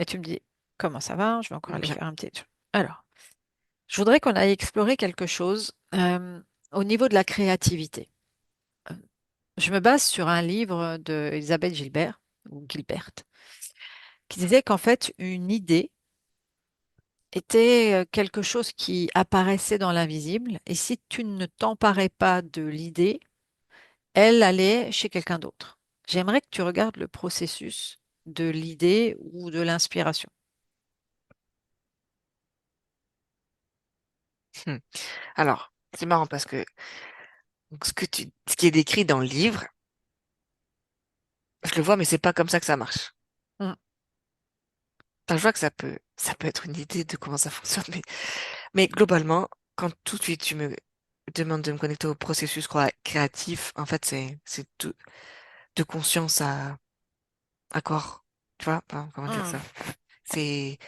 Et tu me dis, comment ça va? Je vais encore aller Bien. faire un petit tour. Alors, je voudrais qu'on aille explorer quelque chose au niveau de la créativité. Euh, Je me base sur un livre de Elisabeth Gilbert, ou Gilbert, qui disait qu'en fait, une idée était quelque chose qui apparaissait dans l'invisible, et si tu ne t'emparais pas de l'idée, elle allait chez quelqu'un d'autre. J'aimerais que tu regardes le processus de l'idée ou de l'inspiration. Hmm. Alors, c'est marrant parce que donc, ce qui est décrit dans le livre, je le vois, mais c'est pas comme ça que ça marche. Mm. Enfin, je vois que ça peut être une idée de comment ça fonctionne, mais globalement, quand tout de suite tu me demandes de me connecter au processus créatif, en fait, c'est de conscience à corps. Tu vois, enfin, comment dire Mm. ça? C'est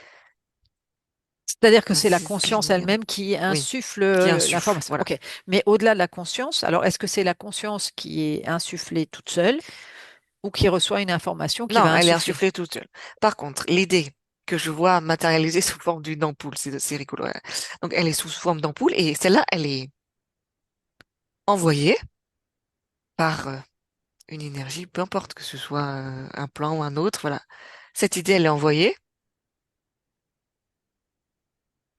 C'est-à-dire que un c'est la conscience feeling. elle-même qui Oui, insuffle qui insuffle. l'information. Voilà. OK. Mais au-delà de la conscience, alors est-ce que c'est la conscience qui est insufflée toute seule ou qui reçoit une information qui Non, va elle est insuffler? insufflée toute seule. Par contre, l'idée que je vois matérialisée sous forme d'une ampoule, c'est rigolo, hein. Donc, elle est sous forme d'ampoule et celle-là, elle est envoyée par une énergie, peu importe que ce soit un plan ou un autre, voilà. Cette idée, elle est envoyée,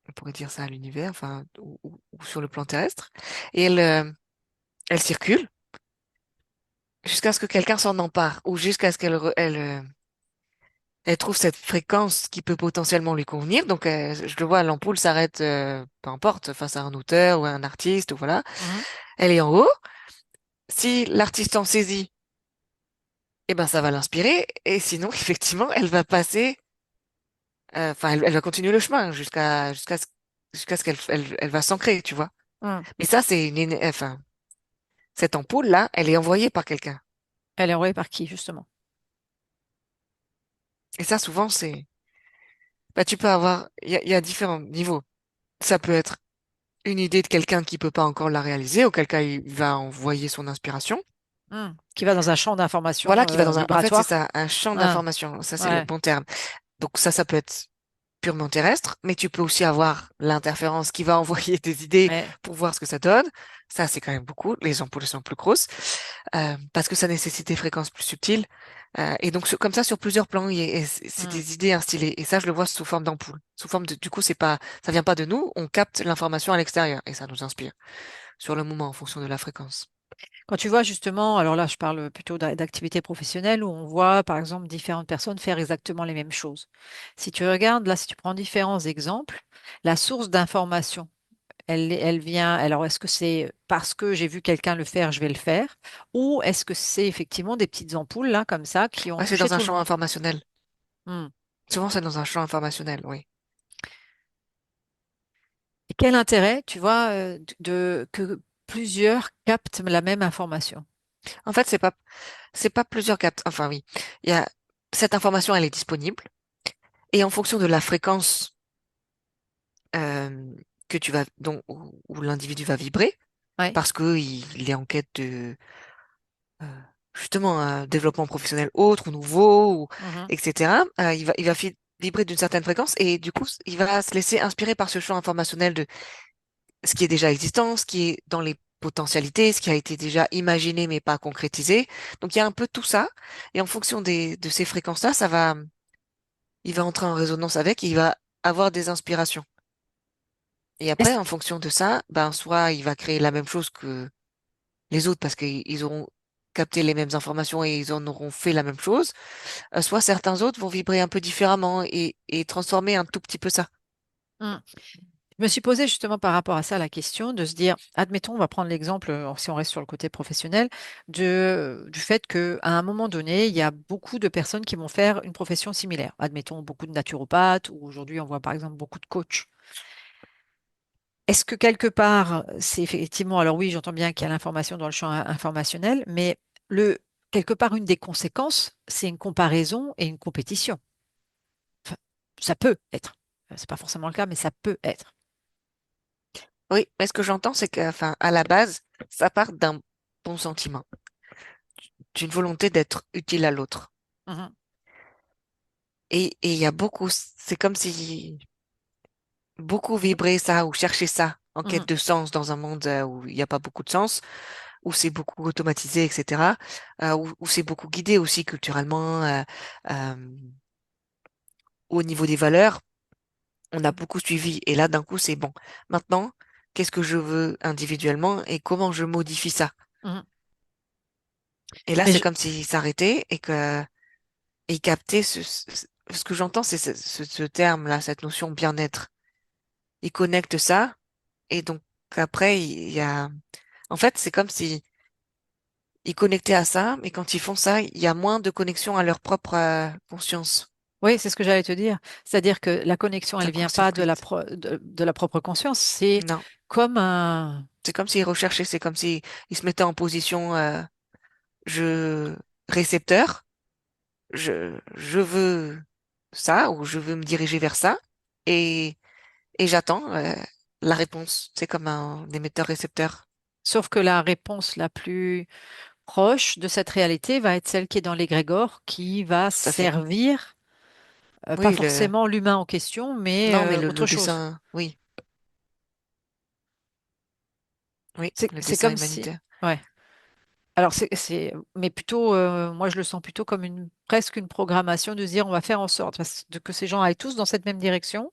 on pourrait dire ça à l'univers, enfin, ou sur le plan terrestre, et elle circule jusqu'à ce que quelqu'un s'en empare ou jusqu'à ce elle trouve cette fréquence qui peut potentiellement lui convenir. Donc, je le vois, l'ampoule s'arrête, peu importe, face à un auteur ou à un artiste, ou voilà. Mhm. Elle est en haut. Si l'artiste en saisit, eh ben, ça va l'inspirer. Et sinon, effectivement, elle va passer, enfin, elle va continuer le chemin jusqu'à ce elle va s'ancrer, tu vois. Mhm. Mais ça, enfin, cette ampoule-là, elle est envoyée par quelqu'un. Elle est envoyée par qui, justement? Et ça, souvent, bah, tu peux avoir, il y a différents niveaux. Ça peut être une idée de quelqu'un qui peut pas encore la réaliser, auquel cas il va envoyer son inspiration. Qui va dans un champ Voilà, d'information qui va dans en fait, c'est vibratoire? ça, un champ Ah, d'information. Ça, c'est le ouais. bon terme. Donc ça peut être purement terrestre, mais tu peux aussi avoir l'interférence qui va envoyer des idées Ouais. pour voir ce que ça donne. Ça, c'est quand même beaucoup. Les ampoules sont plus grosses, parce que ça nécessite des fréquences plus subtiles. Et donc, comme ça, sur plusieurs plans, c'est Mm. des idées instillées. Et ça, je le vois sous forme d'ampoule. Sous forme de, du coup, c'est pas, ça vient pas de nous, on capte l'information à l'extérieur et ça nous inspire sur le moment en fonction de la fréquence. Quand tu vois justement, alors là je parle plutôt d'activités professionnelles où on voit par exemple différentes personnes faire exactement les mêmes choses. Si tu regardes là, si tu prends différents exemples, la source d'information, elle vient, alors est-ce que c'est parce que j'ai vu quelqu'un le faire, je vais le faire, ou est-ce que c'est effectivement des petites ampoules là comme ça qui ont Ouais, c'est touché dans un tout le champ monde? informationnel. Hmm. Souvent, c'est dans un champ informationnel, oui. Et quel intérêt, tu vois, que plusieurs captent la même information? En fait, c'est pas plusieurs capteurs. Enfin, oui. Il y a, cette information, elle est disponible. Et en fonction de la fréquence, euh, que tu vas, dont, où l'individu va vibrer, Ouais. parce que il est en quête de, euh, justement, un développement professionnel autre ou nouveau, ou, Mhm. etc., il va vibrer d'une certaine fréquence et du coup, il va se laisser inspirer par ce champ informationnel de ce qui est déjà existant, ce qui est dans les potentialités, ce qui a été déjà imaginé mais pas concrétisé. Donc il y a un peu tout ça. Et en fonction de ces fréquences-là, il va entrer en résonance avec et il va avoir des inspirations. Et après, Est-ce- en fonction de ça, ben, soit il va créer la même chose que les autres parce qu'ils auront capté les mêmes informations et ils en auront fait la même chose, soit certains autres vont vibrer un peu différemment et transformer un tout petit peu ça. Hmm. Je me suis posé justement par rapport à ça la question de se dire, admettons, on va prendre l'exemple, si on reste sur le côté professionnel, du fait qu'à un moment donné, il y a beaucoup de personnes qui vont faire une profession similaire. Admettons, beaucoup de naturopathes, ou aujourd'hui, on voit par exemple beaucoup de coachs. Est-ce que quelque part, c'est effectivement, alors oui, j'entends bien qu'il y a l'information dans le champ informationnel, mais quelque part, une des conséquences, c'est une comparaison et une compétition. Enfin, ça peut être. C'est pas forcément le cas, mais ça peut être. Oui, mais ce que j'entends, c'est que, enfin, à la base, ça part d'un bon sentiment, d'une volonté d'être utile à l'autre. Mhm. Et il y a beaucoup, c'est comme si beaucoup vibrer ça ou chercher ça en quête Mhm, de sens dans un monde où il n'y a pas beaucoup de sens, où c'est beaucoup automatisé, etc., où c'est beaucoup guidé aussi culturellement, euh, au niveau des valeurs, on a beaucoup suivi. Et là, d'un coup, c'est bon. Maintenant, qu'est-ce que je veux individuellement et comment je modifie ça? mhm. Et là, Mais c'est je- comme s'il s'arrêtait et que et il captait ce que j'entends, c'est ce terme-là, cette notion bien-être. Il connecte ça et donc après, il y a, en fait, c'est comme si ils connectaient à ça, mais quand ils font ça, il y a moins de connexion à leur propre conscience. oui, c'est ce que j'allais te dire. C'est-à-dire que la connexion, elle Ça vient pas de court-circuite. de la propre conscience. C'est Non. comme un... C'est comme s'ils recherchaient, c'est comme s'ils ils se mettaient en position je récepteur, je veux ça ou je veux me diriger vers ça et j'attends la réponse. C'est comme un émetteur-récepteur. Sauf que la réponse la plus proche de cette réalité va être celle qui est dans l'égrégore, qui va Tout à fait. servir, pas Oui, le forcément l'humain en question, mais non, mais le autre chose. dessin, oui, oui, le C'est dessin comme si... humanitaire. Ouais. Alors, mais plutôt, moi, je le sens plutôt comme presque une programmation de se dire on va faire en sorte que ces gens aillent tous dans cette même direction.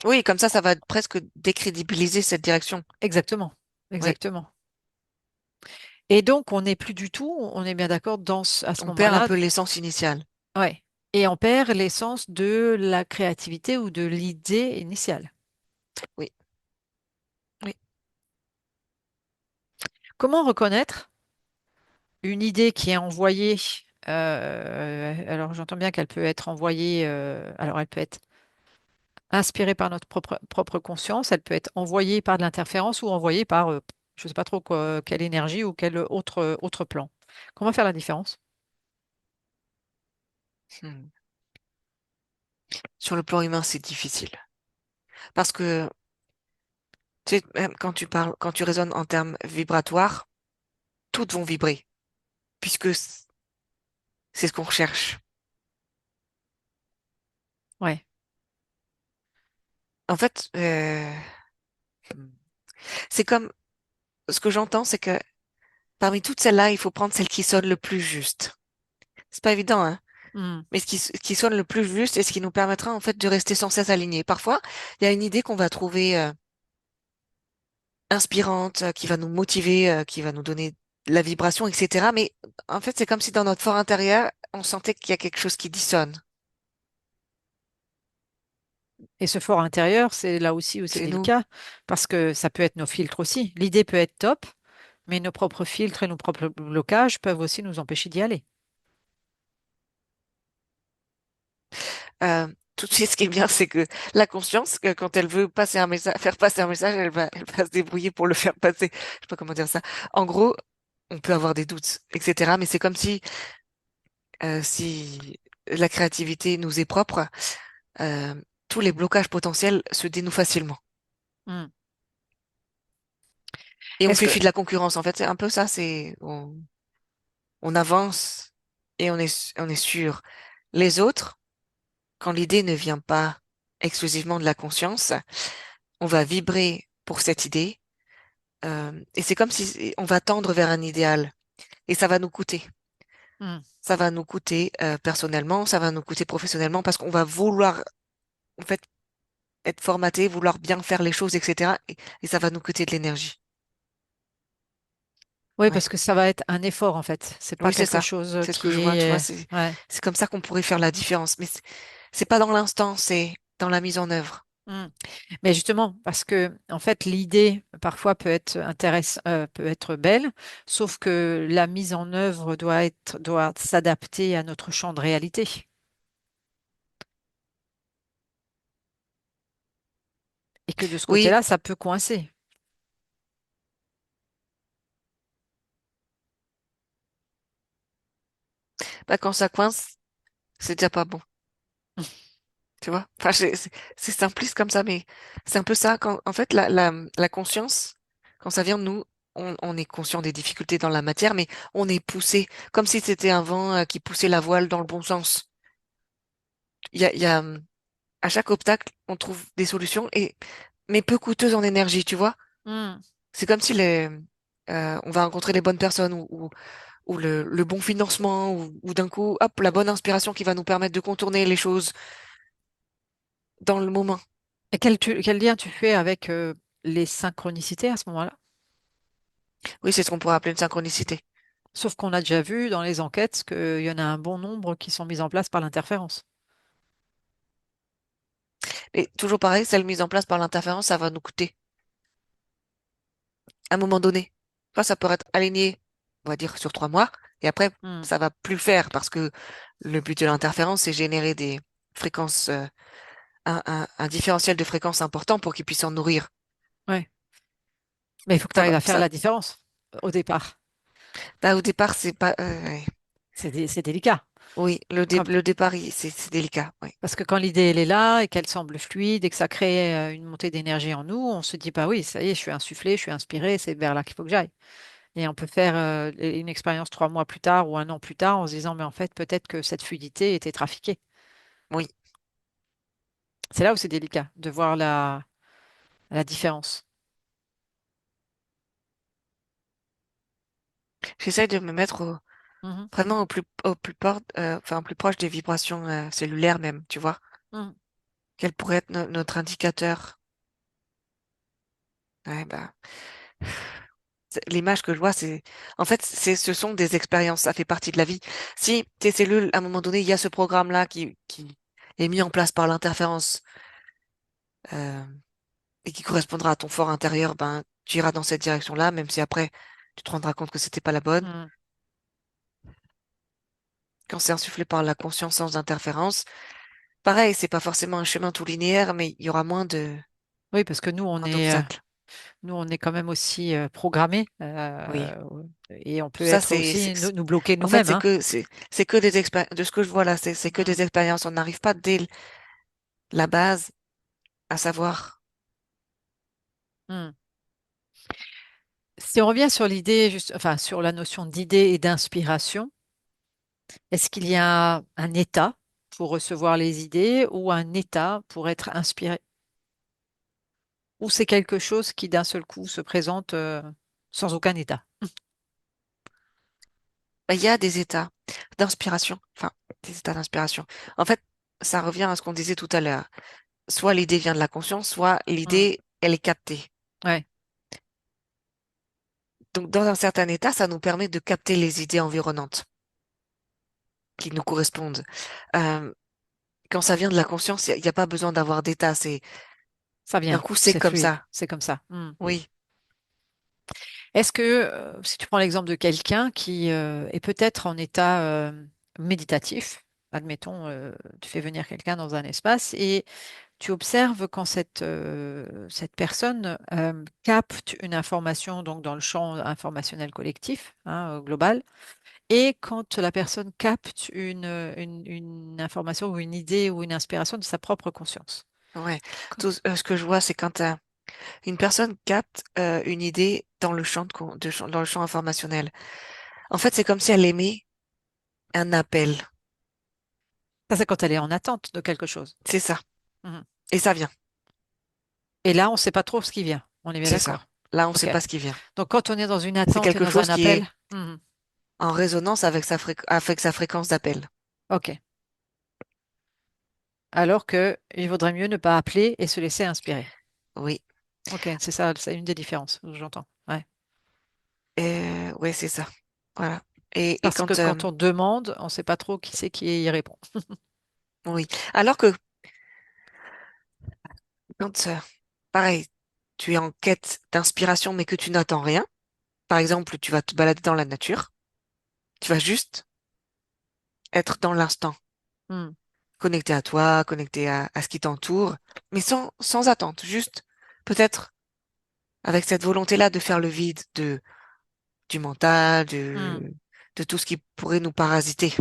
Oui, comme ça va presque décrédibiliser cette direction. Exactement. Oui, Exactement. Et donc, on n'est plus du tout, on est bien d'accord, à ce on perd un moment-là, peu l'essence initiale. ouais. Et on perd l'essence de la créativité ou de l'idée initiale. Oui, oui. Comment reconnaître une idée qui est envoyée, alors j'entends bien qu'elle peut être envoyée, alors elle peut être inspirée par notre propre conscience, elle peut être envoyée par de l'interférence ou envoyée par, je ne sais pas trop quelle énergie ou quel autre plan. Comment faire la différence? Hmm. Sur le plan humain, c'est difficile. Parce que, tu sais, même quand tu parles, quand tu raisonnes en termes vibratoires, toutes vont vibrer, puisque c'est ce qu'on recherche. Ouais. En fait, c'est comme, ce que j'entends, c'est que parmi toutes celles-là, il faut prendre celle qui sonne le plus juste. C'est pas évident, hein, Hmm. mais ce qui sonne le plus juste et ce qui nous permettra, en fait, de rester sans cesse alignés. Parfois, il y a une idée qu'on va trouver, inspirante, qui va nous motiver, qui va nous donner la vibration, etc. Mais en fait, c'est comme si dans notre fort intérieur, on sentait qu'il y a quelque chose qui dissonne. Et ce fort intérieur, c'est là aussi où c'est C'est nous. délicat, parce que ça peut être nos filtres aussi. L'idée peut être top, mais nos propres filtres et nos propres blocages peuvent aussi nous empêcher d'y aller. Euh, Tout de suite, ce qui est bien, c'est que la conscience, que quand elle veut passer un message, faire passer un message, elle va se débrouiller pour le faire passer. Je sais pas comment dire ça. En gros, on peut avoir des doutes, etc. Mais c'est comme si la créativité nous est propre, euh, tous les blocages potentiels se dénouent facilement. Hmm. Et on Est-ce fait que, fi de la concurrence. En fait, c'est un peu ça. On avance et on est sûr. Les autres, quand l'idée ne vient pas exclusivement de la conscience, on va vibrer pour cette idée. Et c'est comme si on va tendre vers un idéal. Et ça va nous coûter. hmm. Ça va nous coûter personnellement, ça va nous coûter professionnellement parce qu'on va vouloir en fait être formaté, vouloir bien faire les choses, etc. Et ça va nous coûter de l'énergie. Oui, Ouais. parce que ça va être un effort en fait. C'est pas Oui, c'est quelque ça. chose C'est ce que qui je vois, tu vois. est, ouais. C'est comme ça qu'on pourrait faire la différence. Mais c'est pas dans l'instant, c'est dans la mise en œuvre. Hmm. Mais justement, parce que en fait, l'idée parfois peut être belle, sauf que la mise en œuvre doit s'adapter à notre champ de réalité. Et que de ce Oui, côté-là, ça peut coincer. bah quand ça coince, c'est déjà pas bon. Tu vois? Enfin, c'est simpliste comme ça, mais c'est un peu ça. Quand, en fait, la conscience, quand ça vient de nous, on est conscient des difficultés dans la matière, mais on est poussé, comme si c'était un vent qui poussait la voile dans le bon sens. il y a, à chaque obstacle, on trouve des solutions mais peu coûteuses en énergie, tu vois. Hmm. C'est comme si on va rencontrer les bonnes personnes ou le bon financement ou d'un coup, hop, la bonne inspiration qui va nous permettre de contourner les choses dans le moment. Et quel lien tu fais avec les synchronicités à ce moment-là? Oui, c'est ce qu'on pourrait appeler une synchronicité. Sauf qu'on a déjà vu dans les enquêtes qu'il y en a un bon nombre qui sont mises en place par l'interférence. Et toujours pareil, celle mise en place par l'interférence, ça va nous coûter à un moment donné. Soit ça peut être aligné, on va dire, sur 3 mois, et après, Hmm. ça va plus le faire parce que le but de l'interférence, c'est générer des fréquences, un différentiel de fréquences important pour qu'ils puissent en nourrir. Ouais. Mais il faut que tu arrives à faire Ça, la différence au départ. bah, au départ, c'est pas, ouais. C'est délicat. Oui, le départ, c'est délicat, oui. Parce que quand l'idée elle est là et qu'elle semble fluide et que ça crée une montée d'énergie en nous, on se dit bah oui, ça y est, je suis insufflé, je suis inspiré, c'est vers là qu'il faut que j'aille. Et on peut faire une expérience 3 mois plus tard ou un an plus tard en se disant mais en fait peut-être que cette fluidité était trafiquée. Oui. C'est là où c'est délicat de voir la différence. J'essaie de me mettre Mhm, vraiment au plus proche des vibrations cellulaires même, tu vois. mhm. Quel pourrait être notre indicateur? Ouais, bah, l'image que je vois, en fait, ce sont des expériences, ça fait partie de la vie. Si tes cellules, à un moment donné, il y a ce programme-là qui est mis en place par l'interférence, euh, et qui correspondra à ton fort intérieur, ben, tu iras dans cette direction-là, même si après, tu te rendras compte que c'était pas la bonne. Mhm. Quand c'est insufflé par la conscience sans interférence, pareil, c'est pas forcément un chemin tout linéaire, mais il y aura Oui, parce que moins d'obstacles. nous on est quand même aussi programmés Oui. et on Tout peut ça, être aussi nous bloquer en fait, nous-mêmes, hein. c'est que des expériences, de ce que je vois là, c'est que Mhm, des expériences. On n'arrive pas dès la base à savoir. mhm. Si on revient sur l'idée, enfin sur la notion d'idée et d'inspiration, est-ce qu'il y a un état pour recevoir les idées ou un état pour être inspiré? Ou c'est quelque chose qui d'un seul coup se présente sans aucun état? Ben, il y a des états d'inspiration, enfin, des états d'inspiration. En fait, ça revient à ce qu'on disait tout à l'heure. Soit l'idée vient de la conscience, soit Mhm. l'idée, elle est captée. Ouais, Donc, dans un certain état, ça nous permet de capter les idées environnantes qui nous correspondent. Euh, Quand ça vient de la conscience, il y a pas besoin d'avoir d'état. ça D'un vient, coup, c'est c'est comme fluide, ça. c'est comme ça. Mhm. Oui, Est-ce que, si tu prends l'exemple de quelqu'un qui est peut-être en état méditatif, admettons, tu fais venir quelqu'un dans un espace et tu observes quand cette personne capte une information donc dans le champ informationnel collectif, hein, global, et quand la personne capte une information ou une idée ou une inspiration de sa propre conscience. ouais. Co- Ce que je vois, c'est quand une personne capte une idée dans le dans le champ informationnel. En fait, c'est comme si elle émet un appel. Ça, c'est quand elle est en attente de quelque chose. C'est ça. Mhm. Et ça vient. Et là, on ne sait pas trop ce qui vient. On est bien C'est ça. d'accord. Là, on ne OK. sait pas ce qui vient. Donc, quand on est dans une C'est attente et quelque dans chose un qui appel, est en résonance avec avec sa fréquence d'appel. OK. Alors que il vaudrait mieux ne pas appeler et se laisser inspirer. Oui. OK, c'est ça, c'est une des différences, j'entends. Ouais. Ouais, c'est ça. Voilà. Et Parce que quand, quand on demande, on ne sait pas trop qui c'est qui y répond. oui. Alors que quand, pareil, tu es en quête d'inspiration, mais que tu n'attends rien. Par exemple, tu vas te balader dans la nature. Tu vas juste être dans l'instant, Hmm, connecté à toi, connecté à ce qui t'entoure, mais sans attente. Juste, peut-être, avec cette volonté-là de faire le vide du mental, hmm, de tout ce qui pourrait nous parasiter.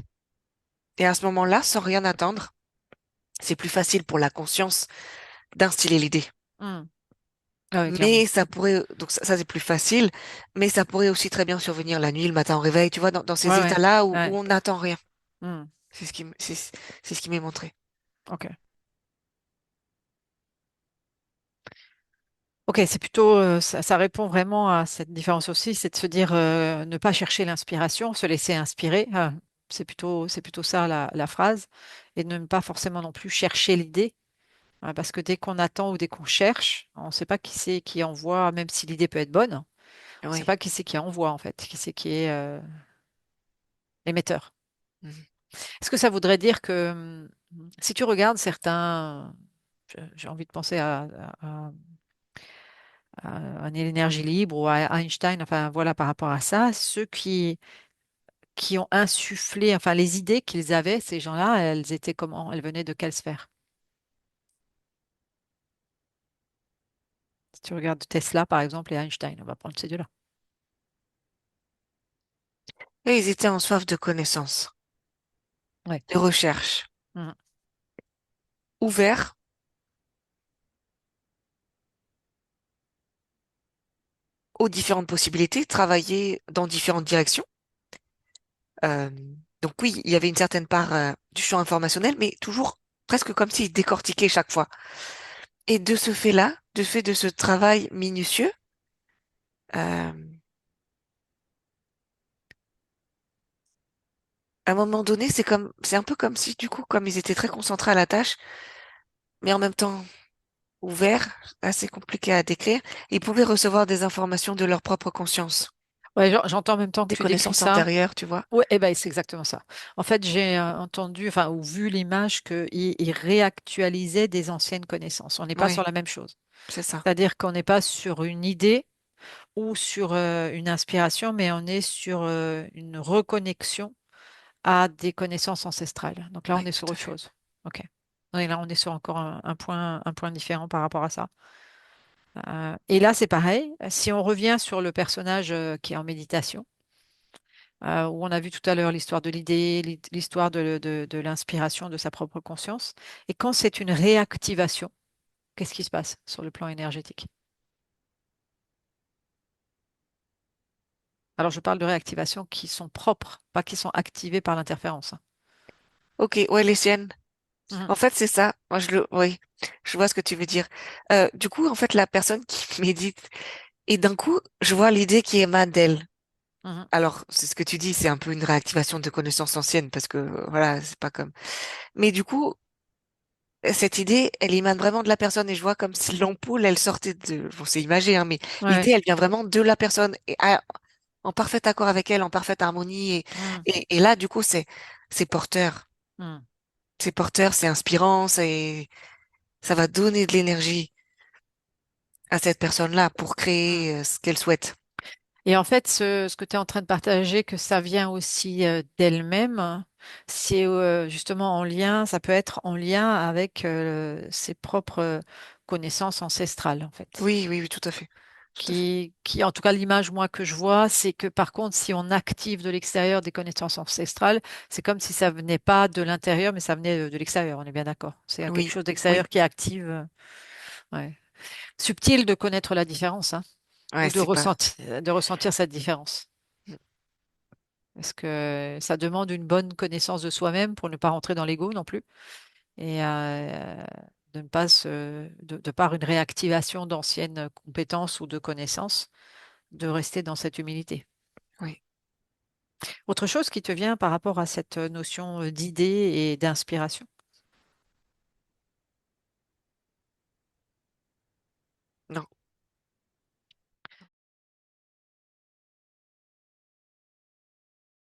Et à ce moment-là, sans rien attendre, c'est plus facile pour la conscience d'instiller l'idée. hmm. Ah oui, clairement. Mais ça pourrait, donc ça c'est plus facile, mais ça pourrait aussi très bien survenir la nuit, le matin au réveil, tu vois, dans Ouais, ces ouais, états-là où ouais. on n'attend rien. Hmm. C'est ce qui m'est montré. Ok. Ok, c'est plutôt, ça répond vraiment à cette différence aussi, c'est de se dire ne pas chercher l'inspiration, se laisser inspirer. C'est plutôt ça la phrase, et de ne pas forcément non plus chercher l'idée, parce que dès qu'on attend ou dès qu'on cherche, on ne sait pas qui c'est qui envoie, même si l'idée peut être bonne, on ne sait Oui. pas qui c'est qui envoie en fait, qui c'est qui est l'émetteur. Mhm. Est-ce que ça voudrait dire que si tu regardes certains, j'ai envie de penser à l'énergie libre ou à Einstein, enfin voilà, par rapport à ça, ceux qui ont insufflé, enfin les idées qu'ils avaient, ces gens-là, elles étaient comment? Elles venaient de quelle sphère? Si tu regardes Tesla, par exemple, et Einstein, on va prendre ces deux-là. Et ils étaient en soif de connaissances, Ouais. de recherche, Mhm. ouverts aux différentes possibilités, travailler dans différentes directions. Euh, donc oui, il y avait une certaine part du champ informationnel, mais toujours presque comme s'ils décortiquaient chaque fois. Et de ce fait-là, de fait de ce travail minutieux, euh, à un moment donné, c'est un peu comme si, du coup, comme ils étaient très concentrés à la tâche, mais en même temps ouverts, assez compliqué à décrire, ils pouvaient recevoir des informations de leur propre conscience, Ouais, j'entends en même temps que des tu décris connaissances ça. antérieures, tu vois. Ouais, eh ben, c'est exactement ça. En fait, j'ai entendu, enfin, ou vu l'image qu'ils réactualisaient des anciennes connaissances. On n'est pas sur Oui, la même chose. c'est ça. C'est-à-dire qu'on n'est pas sur une idée ou sur une inspiration, mais on est sur une reconnexion à des connaissances ancestrales. Donc là, on Oui, est tout sur à autre fait. chose. OK. Et là, on est sur encore un point différent par rapport à ça. Et là, c'est pareil. Si on revient sur le personnage qui est en méditation, où on a vu tout à l'heure l'histoire de l'idée, l'histoire de l'inspiration de sa propre conscience, et quand c'est une réactivation, qu'est-ce qui se passe sur le plan énergétique? Alors, je parle de réactivations qui sont propres, pas qui sont activées par l'interférence, hein. Ok, ouais, les siennes. Mhm, En fait, c'est ça. Oui, je vois ce que tu veux dire. Du coup, en fait, la personne qui médite, et d'un coup, je vois l'idée qui émane d'elle. mhm. Alors, c'est ce que tu dis, c'est un peu une réactivation de connaissances anciennes parce que voilà, c'est pas comme. Mais du coup, cette idée, elle émane vraiment de la personne et je vois comme si l'ampoule, elle sortait de. Bon, c'est imagé, hein, mais Ouais. l'idée, elle vient vraiment de la personne et en parfait accord avec elle, en parfaite harmonie Mhm, et là, du coup, c'est porteur, mhm, c'est porteur, c'est inspirant, c'est ça va donner de l'énergie à cette personne-là pour mhm. créer ce qu'elle souhaite. Et en fait, ce que tu es en train de partager, que ça vient aussi d'elle-même, c'est justement en lien, ça peut être en lien avec ses propres connaissances ancestrales, en fait. Oui, oui, oui, tout à fait, tout à fait. En tout cas, l'image, moi, que je vois, c'est que par contre, si on active de l'extérieur des connaissances ancestrales, c'est comme si ça venait pas de l'intérieur, mais ça venait de l'extérieur, on est bien d'accord. C'est quelque Oui, chose oui, d'extérieur qui active. Ouais. Subtil de connaître la différence, hein, ouais, ou c'est pas. de ressentir cette différence. Parce que ça demande une bonne connaissance de soi-même pour ne pas rentrer dans l'ego non plus. Et de ne pas de par une réactivation d'anciennes compétences ou de connaissances, de rester dans cette humilité. Oui. Autre chose qui te vient par rapport à cette notion d'idée et d'inspiration? Non,